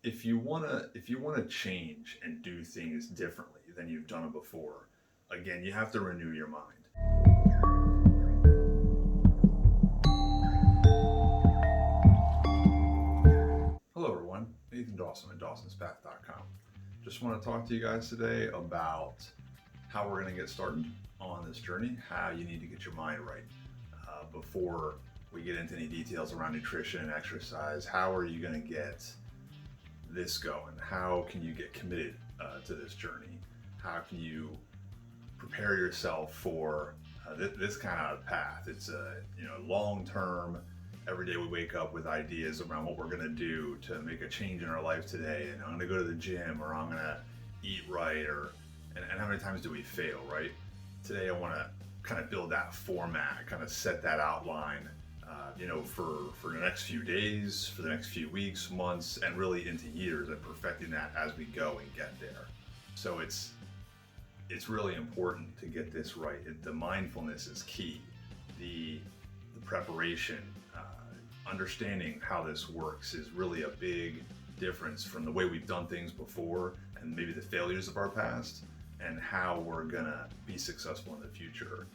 if you wanna change and do things differently than you've done it before, again, you have to renew your mind. Hello everyone, Nathan Dawson at dawsonspath.com. Just want to talk to you guys today about how we're going to get started on this journey, how you need to get your mind right. Before we get into any details around nutrition and exercise, how are you going to get this going? How can you get committed to this journey? How can you prepare yourself for this kind of path? It's a long-term. Every day we wake up with ideas around what we're gonna do to make a change in our life today, and I'm gonna go to the gym, or I'm gonna eat right, and how many times do we fail, right? Today I wanna kind of build that format, kind of set that outline, for the next few days, for the next few weeks, months, and really into years, and perfecting that as we go and get there. So it's really important to get this right. The mindfulness is key. The preparation, understanding how this works is really a big difference from the way we've done things before and maybe the failures of our past, and how we're gonna be successful in the future.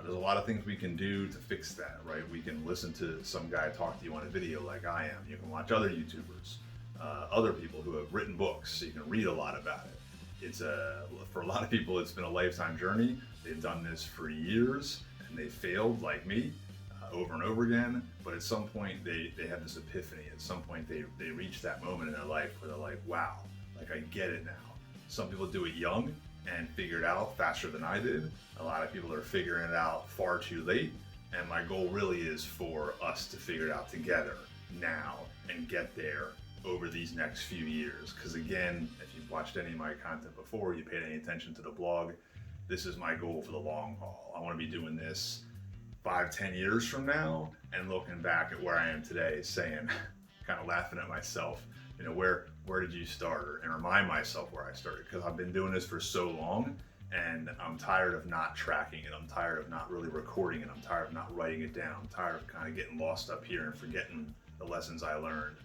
There's a lot of things we can do to fix that, right? We can listen to some guy talk to you on a video like I am. You can watch other YouTubers, other people who have written books, so you can read a lot about it. For a lot of people, it's been a lifetime journey. They've done this for years and they failed like me over and over again, but at some point they have this epiphany. At some point they reach that moment in their life where they're like, wow, like I get it now. Some people do it young and figure it out faster than I did. A lot of people are figuring it out far too late, and my goal really is for us to figure it out together now and get there over these next few years. Because again, if you've watched any of my content before, you paid any attention to the blog, this is my goal for the long haul. I want to be doing this 5-10 years from now and looking back at where I am today, saying, kind of laughing at myself, where did you start, and remind myself where I started, because I've been doing this for so long and I'm tired of not tracking it. I'm tired of not really recording it. I'm tired of not writing it down. I'm tired of kind of getting lost up here and forgetting the lessons I learned.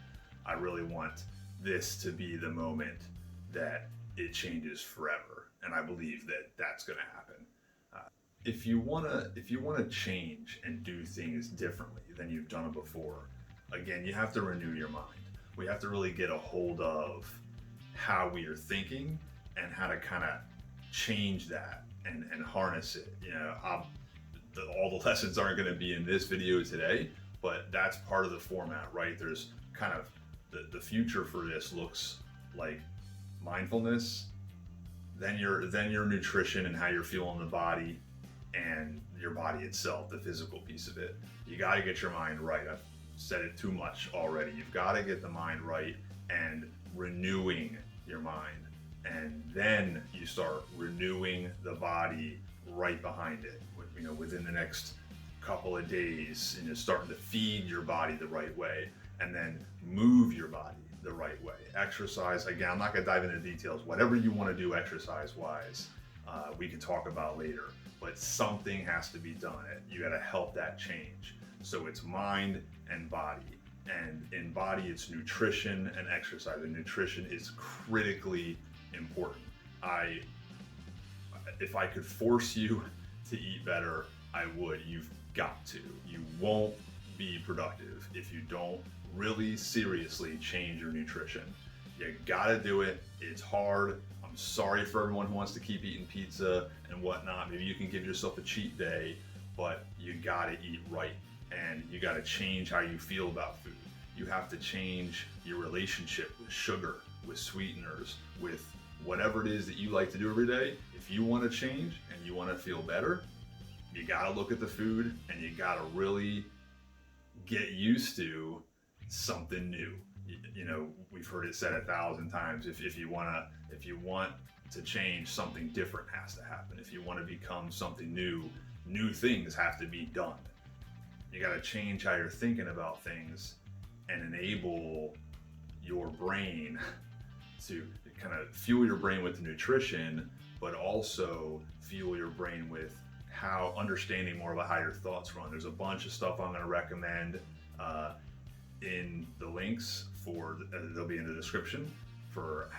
I really want this to be the moment that it changes forever, and I believe that that's going to happen. If you wanna change and do things differently than you've done it before, again, you have to renew your mind. We have to really get a hold of how we are thinking and how to kind of change that and harness it. All the lessons aren't going to be in this video today, but that's part of the format, right? There's kind of the future for this looks like mindfulness, then your nutrition and how you're feeling the body, and your body itself, the physical piece of it. You got to get your mind right. I've said it too much already. You've got to get the mind right and renewing your mind. And then you start renewing the body right behind it. Within the next couple of days, and you're starting to feed your body the right way, and then move your body the right way. Exercise, again, I'm not going to dive into details. Whatever you want to do exercise-wise, we can talk about later. But something has to be done. You got to help that change. So it's mind and body. And in body, it's nutrition and exercise. And nutrition is critically important. If I could force you to eat better, I would. You've got to. You won't be productive if you don't really seriously change your nutrition. You gotta do it. It's hard. I'm sorry for everyone who wants to keep eating pizza and whatnot. Maybe you can give yourself a cheat day, but you gotta eat right, and you gotta change how you feel about food. You have to change your relationship with sugar, with sweeteners, with whatever it is that you like to do every day. If you want to change and you want to feel better, you gotta look at the food, and you gotta really get used to something new. We've heard it said 1,000 times. If you want to change, something different has to happen. If you want to become something new things have to be done. You got to change how you're thinking about things and enable your brain to kind of fuel your brain with the nutrition, but also fuel your brain with how understanding more about how your thoughts run. There's a bunch of stuff I'm going to recommend in the links they'll be in the description for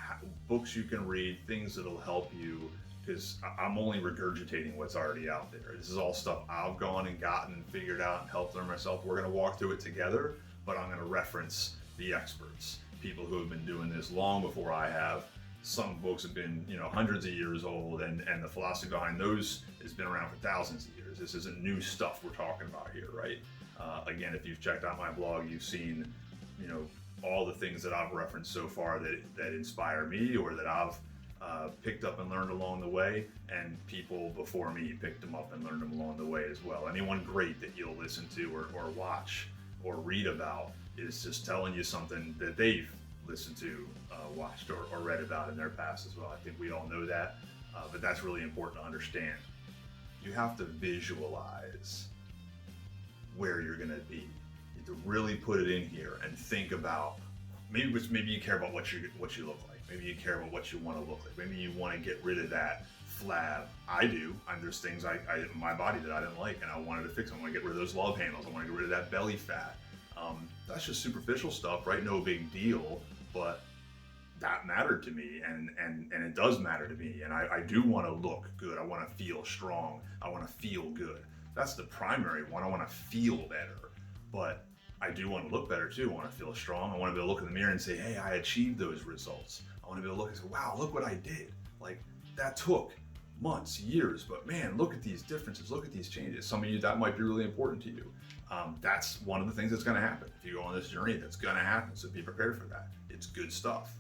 books you can read, things that'll help you, because I'm only regurgitating what's already out there. This is all stuff I've gone and gotten and figured out and helped learn myself. We're going to walk through it together, but I'm going to reference the experts, people who have been doing this long before I have. Some books have been, hundreds of years old, and the philosophy behind those has been around for thousands of years. This isn't new stuff we're talking about here, right? Again, if you've checked out my blog, you've seen, all the things that I've referenced so far that inspire me, or that I've picked up and learned along the way, and people before me picked them up and learned them along the way as well. Anyone great that you'll listen to or watch or read about is just telling you something that they've listened to, watched, or read about in their past as well. I think we all know that, but that's really important to understand. You have to visualize where you're going to be. You have to really put it in here and think about, maybe you care about what you look like. Maybe you care about what you want to look like. Maybe you want to get rid of that flab. I do. There's things I in my body that I didn't like, and I wanted to fix them. I want to get rid of those love handles. I want to get rid of that belly fat. That's just superficial stuff, right? No big deal, but that mattered to me, and it does matter to me. And I do want to look good. I want to feel strong. I want to feel good. That's the primary one. I want to feel better, but I do want to look better too. I want to feel strong. I want to be able to look in the mirror and say, hey, I achieved those results. I want to be able to look and say, wow, look what I did. Like, that took months, years, but man, look at these differences. Look at these changes. Some of you, that might be really important to you. That's one of the things that's going to happen. If you go on this journey, that's going to happen. So be prepared for that. It's good stuff.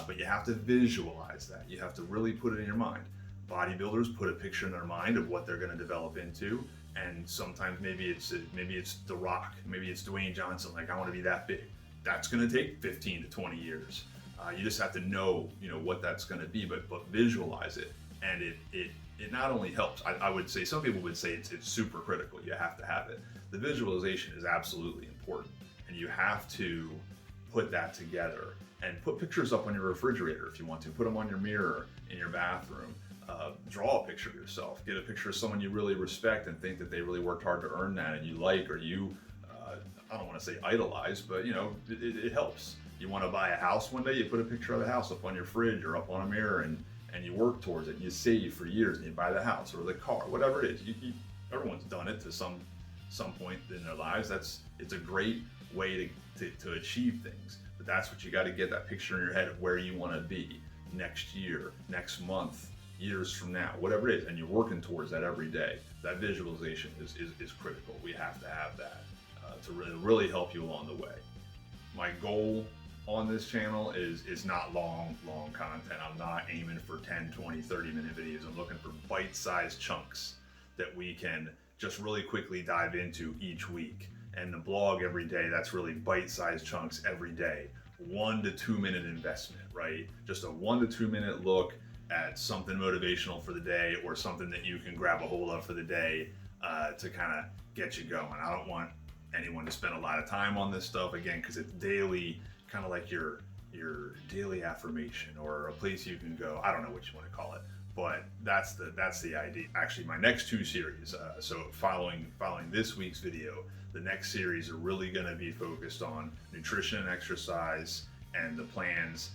But you have to visualize that. You have to really put it in your mind. Bodybuilders put a picture in their mind of what they're going to develop into. And sometimes maybe it's The Rock, maybe it's Dwayne Johnson. Like, I want to be that big. That's going to take 15 to 20 years. You just have to know, what that's going to be, but visualize it. And it not only helps. I would say, some people would say it's super critical. You have to have it. The visualization is absolutely important, and you have to put that together and put pictures up on your refrigerator if you want to. Put them on your mirror in your bathroom. Draw a picture of yourself. Get a picture of someone you really respect and think that they really worked hard to earn that, and you like, or you, I don't want to say idolize, but it helps. You want to buy a house one day, you put a picture of the house up on your fridge or up on a mirror, and you work towards it, and you save for years, and you buy the house or the car, whatever it is. Everyone's done it to some point in their lives. It's a great way to achieve things. But that's what you got to get, that picture in your head of where you want to be next year, next month, years from now, whatever it is, and you're working towards that every day. That visualization is critical. We have to have that to really help you along the way. My goal on this channel is not long content. I'm not aiming for 10, 20, 30-minute videos. I'm looking for bite-sized chunks that we can just really quickly dive into each week. And the blog every day, that's really bite-sized chunks every day. 1 to 2 minute investment, right? Just a 1 to 2 minute look at something motivational for the day, or something that you can grab a hold of for the day to kind of get you going. I don't want anyone to spend a lot of time on this stuff, again, because it's daily, kind of like your daily affirmation, or a place you can go. I don't know what you want to call it, but that's the idea. Actually, my next 2 series, so following this week's video, the next series are really going to be focused on nutrition and exercise and the plans.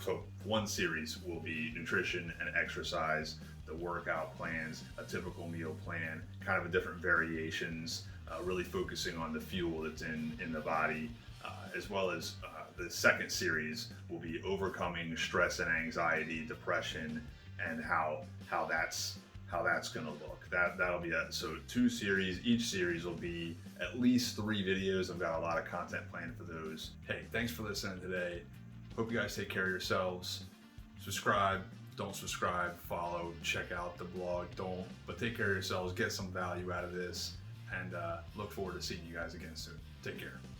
So one series will be nutrition and exercise, the workout plans, a typical meal plan, kind of a different variations, really focusing on the fuel that's in the body, as well as the second series will be overcoming stress and anxiety, depression, and how that's going to look. That'll be so 2 series. Each series will be at least 3 videos. I've got a lot of content planned for those. Hey, thanks for listening today. Hope you guys take care of yourselves. Subscribe, don't subscribe, follow, check out the blog, but take care of yourselves, get some value out of this, and look forward to seeing you guys again soon. Take care.